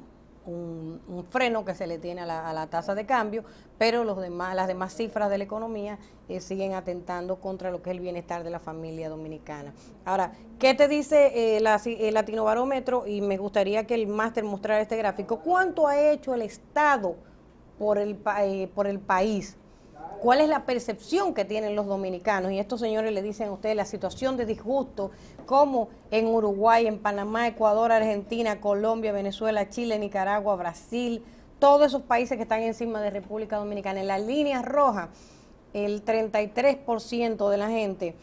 freno que se le tiene a la tasa de cambio, pero las demás cifras de la economía siguen atentando contra lo que es el bienestar de la familia dominicana. Ahora, ¿qué te dice el Latinobarómetro? Y me gustaría que el máster mostrara este gráfico. ¿Cuánto ha hecho el Estado por el país? cuál es la percepción que tienen los dominicanos. Y estos señores le dicen a ustedes la situación de disgusto, como en Uruguay, en Panamá, Ecuador, Argentina, Colombia, Venezuela, Chile, Nicaragua, Brasil, todos esos países que están encima de República Dominicana. En la línea roja, el 33% de la gente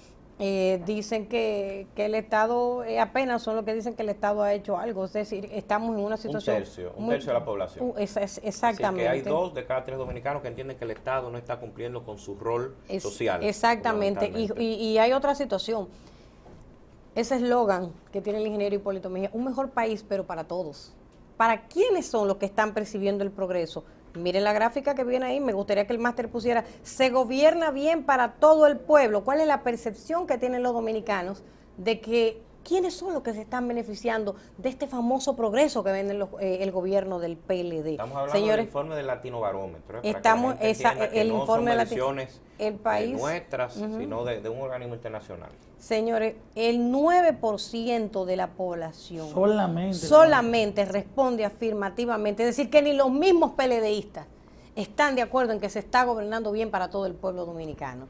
dicen que el Estado, apenas son los que dicen que el Estado ha hecho algo, es decir, estamos en una situación... Un tercio de la población. Exactamente. Así que hay 2 de cada 3 dominicanos que entienden que el Estado no está cumpliendo con su rol social. Exactamente, y hay otra situación. Ese eslogan que tiene el ingeniero Hipólito Mejía, un mejor país, pero para todos. ¿Para quiénes son los que están percibiendo el progreso? Miren la gráfica que viene ahí, me gustaría que el máster pusiera, se gobierna bien para todo el pueblo. ¿Cuál es la percepción que tienen los dominicanos de que quiénes son los que se están beneficiando de este famoso progreso que vende el gobierno del PLD? Estamos hablando del informe del Latino Barómetro. Estamos, el no informe son de mediciones nuestras, sino de un organismo internacional. Señores, el 9% de la población solamente responde afirmativamente, es decir, que ni los mismos PLDistas están de acuerdo en que se está gobernando bien para todo el pueblo dominicano.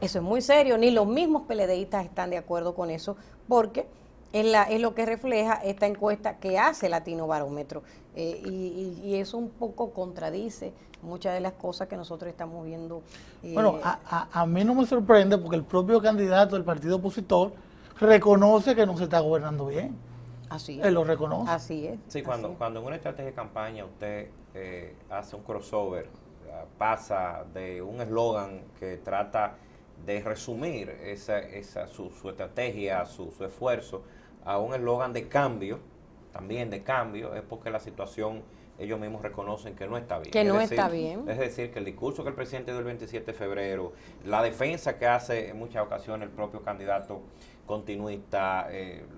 Eso es muy serio, ni los mismos PLDistas están de acuerdo con eso, porque es lo que refleja esta encuesta que hace Latino Barómetro, y eso un poco contradice muchas de las cosas que nosotros estamos viendo. Bueno, a mí no me sorprende porque el propio candidato del partido opositor reconoce que no se está gobernando bien. Así es. Él lo reconoce. Así es. Sí, cuando en una estrategia de campaña usted hace un crossover, pasa de un eslogan que trata de resumir su estrategia, su esfuerzo, a un eslogan de cambio, también de cambio, es porque la situación ellos mismos reconocen que no está bien. Que no está bien. Es decir, que el discurso que el presidente dio el 27 de febrero, la defensa que hace en muchas ocasiones el propio candidato continuista,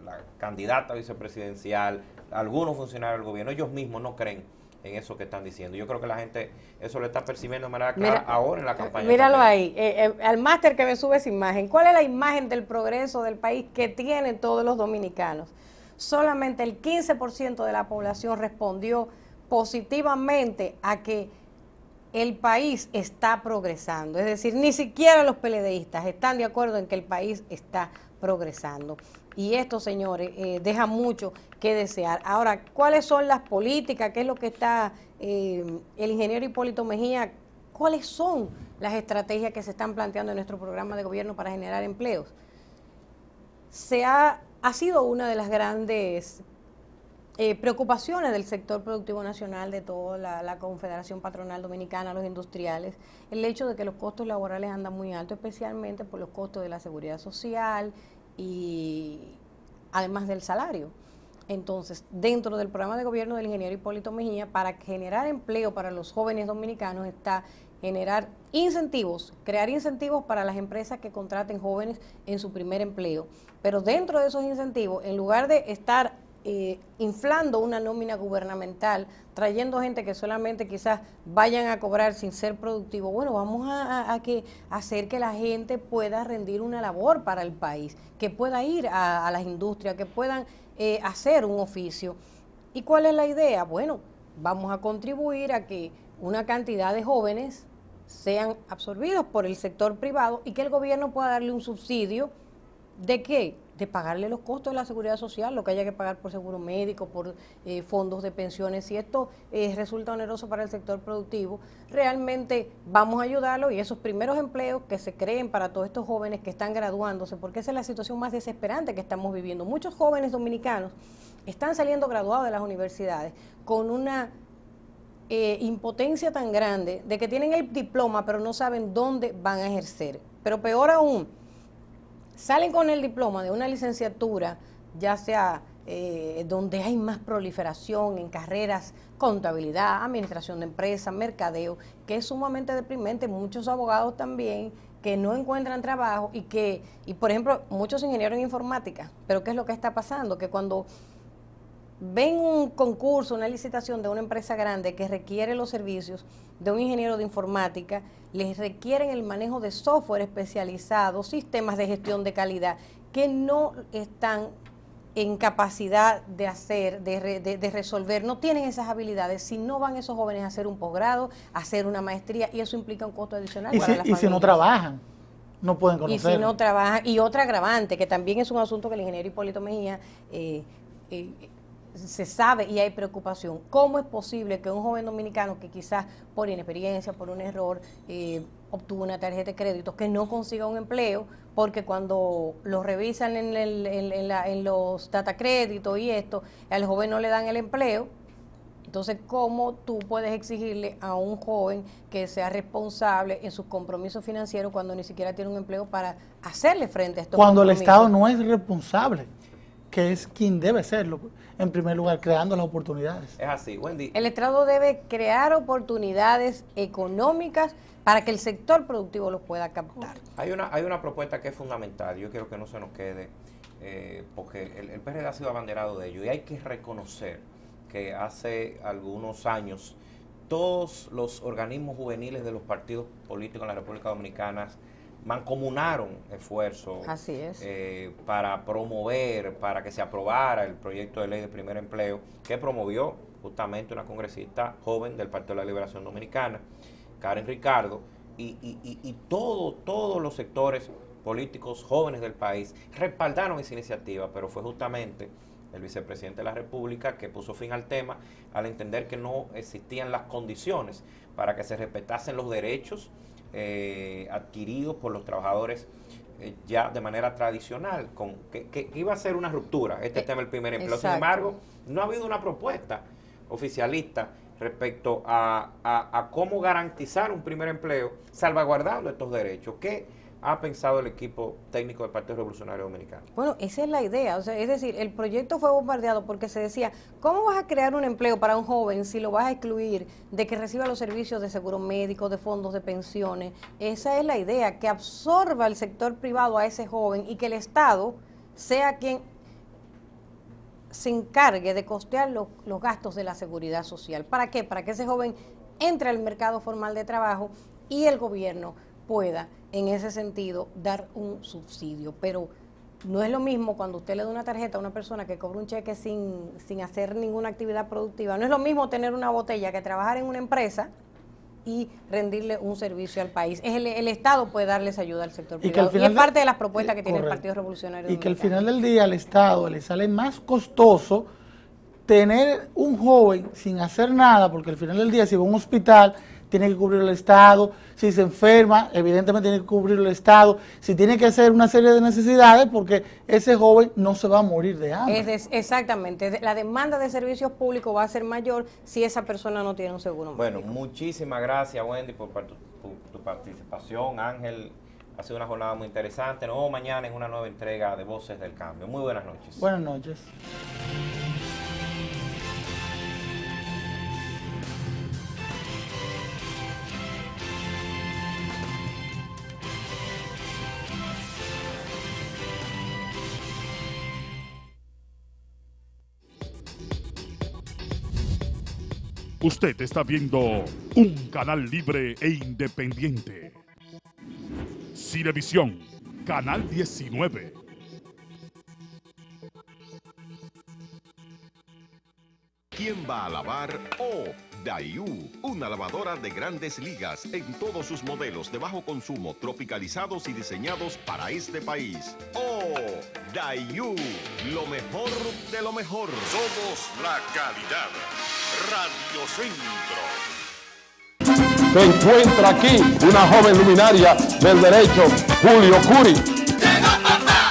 la candidata vicepresidencial, algunos funcionarios del gobierno, ellos mismos no creen en eso que están diciendo. Yo creo que la gente eso lo está percibiendo de manera clara ahora en la campaña. Míralo también ahí, al máster que me sube esa imagen. ¿Cuál es la imagen del progreso del país que tienen todos los dominicanos? Solamente el 15% de la población respondió positivamente a que el país está progresando. Es decir, ni siquiera los PLDistas están de acuerdo en que el país está progresando. Y esto, señores, deja mucho que desear. Ahora, ¿cuáles son las políticas? ¿Qué es lo que está el ingeniero Hipólito Mejía? ¿Cuáles son las estrategias que se están planteando en nuestro programa de gobierno para generar empleos? Ha sido una de las grandes preocupaciones del sector productivo nacional, de toda la Confederación Patronal Dominicana, los industriales, el hecho de que los costos laborales andan muy altos, especialmente por los costos de la seguridad social y además del salario. Entonces, dentro del programa de gobierno del ingeniero Hipólito Mejía, para generar empleo para los jóvenes dominicanos está generar incentivos, crear incentivos para las empresas que contraten jóvenes en su primer empleo. Pero dentro de esos incentivos, en lugar de estar inflando una nómina gubernamental, trayendo gente que solamente quizás vayan a cobrar sin ser productivo, bueno, vamos a hacer que la gente pueda rendir una labor para el país, que pueda ir a las industrias, que puedan hacer un oficio. ¿Y cuál es la idea? Bueno, vamos a contribuir a que una cantidad de jóvenes sean absorbidos por el sector privado y que el gobierno pueda darle un subsidio. ¿De qué? De pagarle los costos de la seguridad social, lo que haya que pagar por seguro médico, por fondos de pensiones. Si esto resulta oneroso para el sector productivo, realmente vamos a ayudarlo, y esos primeros empleos que se creen para todos estos jóvenes que están graduándose, porque esa es la situación más desesperante que estamos viviendo. Muchos jóvenes dominicanos están saliendo graduados de las universidades con una impotencia tan grande de que tienen el diploma pero no saben dónde van a ejercer. Pero peor aún, salen con el diploma de una licenciatura, ya sea donde hay más proliferación en carreras, contabilidad, administración de empresas, mercadeo, que es sumamente deprimente. Muchos abogados también que no encuentran trabajo y por ejemplo, muchos ingenieros en informática. Pero ¿qué es lo que está pasando? Que cuando ven un concurso, una licitación de una empresa grande que requiere los servicios de un ingeniero de informática, les requieren el manejo de software especializado, sistemas de gestión de calidad, que no están en capacidad de hacer, de resolver, no tienen esas habilidades, si no van esos jóvenes a hacer un posgrado, a hacer una maestría, y eso implica un costo adicional para las familias. Y si no trabajan, no pueden conocer. Y si no trabajan, y otra agravante, que también es un asunto que el ingeniero Hipólito Mejía se sabe y hay preocupación. ¿Cómo es posible que un joven dominicano que quizás por inexperiencia, por un error, obtuvo una tarjeta de crédito, que no consiga un empleo? Porque cuando lo revisan en los data créditos y esto, al joven no le dan el empleo. Entonces, ¿cómo tú puedes exigirle a un joven que sea responsable en sus compromisos financieros cuando ni siquiera tiene un empleo para hacerle frente a estos cuando el compromisos? Estado no es responsable, que es quien debe serlo, en primer lugar, creando las oportunidades. Es así, Wendy. El Estado debe crear oportunidades económicas para que el sector productivo los pueda captar. Hay una propuesta que es fundamental, yo quiero que no se nos quede, porque el PRD ha sido abanderado de ello, y hay que reconocer que hace algunos años todos los organismos juveniles de los partidos políticos en la República Dominicana mancomunaron esfuerzos para promover, para que se aprobara el proyecto de ley de primer empleo que promovió justamente una congresista joven del Partido de la Liberación Dominicana, Karen Ricardo, y todos los sectores políticos jóvenes del país respaldaron esa iniciativa, pero fue justamente el vicepresidente de la República que puso fin al tema al entender que no existían las condiciones para que se respetasen los derechos adquiridos por los trabajadores ya de manera tradicional, que iba a ser una ruptura este tema del primer empleo. Sin embargo, no ha habido una propuesta oficialista respecto a cómo garantizar un primer empleo salvaguardando estos derechos. ¿Qué ha pensado el equipo técnico del Partido Revolucionario Dominicano? Bueno, esa es la idea, o sea, es decir, el proyecto fue bombardeado porque se decía, ¿cómo vas a crear un empleo para un joven si lo vas a excluir de que reciba los servicios de seguro médico, de fondos de pensiones? Esa es la idea, que absorba el sector privado a ese joven y que el Estado sea quien se encargue de costear los gastos de la seguridad social. ¿Para qué? Para que ese joven entre al mercado formal de trabajo y el gobierno pueda, en ese sentido, dar un subsidio. Pero no es lo mismo cuando usted le da una tarjeta a una persona que cobra un cheque sin hacer ninguna actividad productiva. No es lo mismo tener una botella que trabajar en una empresa y rendirle un servicio al país. El Estado puede darles ayuda al sector privado. Y es parte de las propuestas que tiene el Partido Revolucionario Dominicano. Y que al final del día al Estado le sale más costoso tener un joven sin hacer nada, porque al final del día si va a un hospital tiene que cubrir el Estado, si se enferma evidentemente tiene que cubrir el Estado, si tiene que hacer una serie de necesidades, porque ese joven no se va a morir de hambre. Exactamente, la demanda de servicios públicos va a ser mayor si esa persona no tiene un seguro médico. Bueno, muchísimas gracias, Wendy, por tu participación. Ángel, ha sido una jornada muy interesante. Nos vemos mañana en una nueva entrega de Voces del Cambio. Muy buenas noches. Buenas noches. Usted está viendo un canal libre e independiente. Cinevisión, Canal 19. ¿Quién va a lavar? Oh, Daewoo, una lavadora de grandes ligas en todos sus modelos de bajo consumo, tropicalizados y diseñados para este país. Oh, Daewoo, lo mejor de lo mejor. Somos la calidad. Radio Centro. Se encuentra aquí una joven luminaria del derecho, Julio Curi.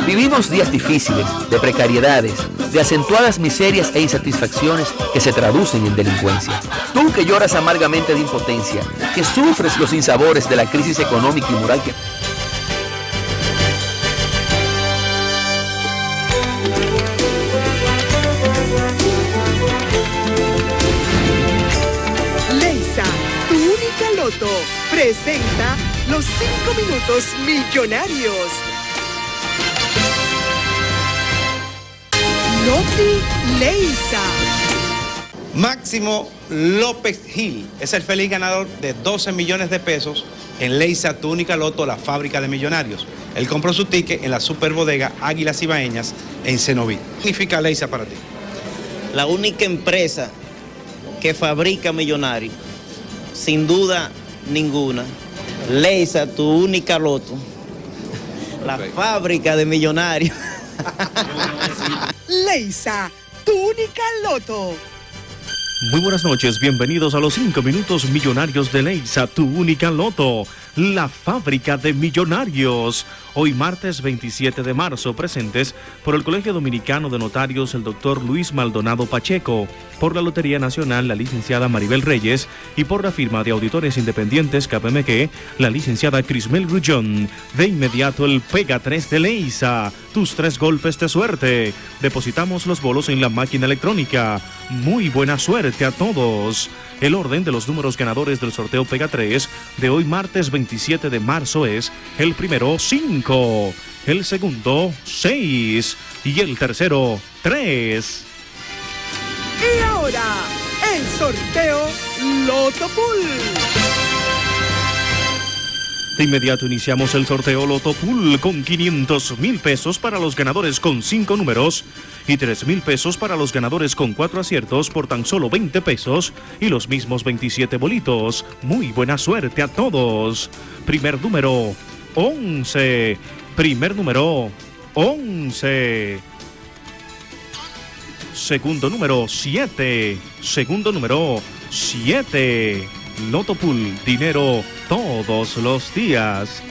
Vivimos días difíciles, de precariedades, de acentuadas miserias e insatisfacciones que se traducen en delincuencia. Tú que lloras amargamente de impotencia, que sufres los sinsabores de la crisis económica y moral que... Leisa, tu única loto, presenta los 5 minutos millonarios. Noti Leisa. Máximo López Gil es el feliz ganador de 12 millones de pesos en Leisa, tu única loto, la fábrica de millonarios. Él compró su ticket en la superbodega Águilas Ibaeñas en Cenoví. ¿Qué significa Leisa para ti? La única empresa que fabrica millonarios, sin duda ninguna. Leisa, tu única loto, la fábrica de millonarios. Leisa, tu única loto. Muy buenas noches, bienvenidos a los 5 minutos millonarios de Leisa, tu única loto, la fábrica de millonarios. Hoy martes 27 de marzo, presentes por el Colegio Dominicano de Notarios, el doctor Luis Maldonado Pacheco, por la Lotería Nacional, la licenciada Maribel Reyes, y por la firma de auditores independientes KPMG, la licenciada Crismel Grullón. De inmediato el Pega 3 de Leisa, tus 3 golpes de suerte. Depositamos los bolos en la máquina electrónica. Muy buena suerte a todos. El orden de los números ganadores del sorteo Pega 3 de hoy martes 27 de marzo es: el primero 5, el segundo 6 y el tercero 3. Y ahora, el sorteo Loto Pool. De inmediato iniciamos el sorteo Loto Pool con 500,000 pesos para los ganadores con 5 números y 3,000 pesos para los ganadores con 4 aciertos por tan solo 20 pesos y los mismos 27 bolitos. Muy buena suerte a todos. Primer número 11. Primer número 11. Segundo número 7. Segundo número 7. Loto Pool, dinero todos los días.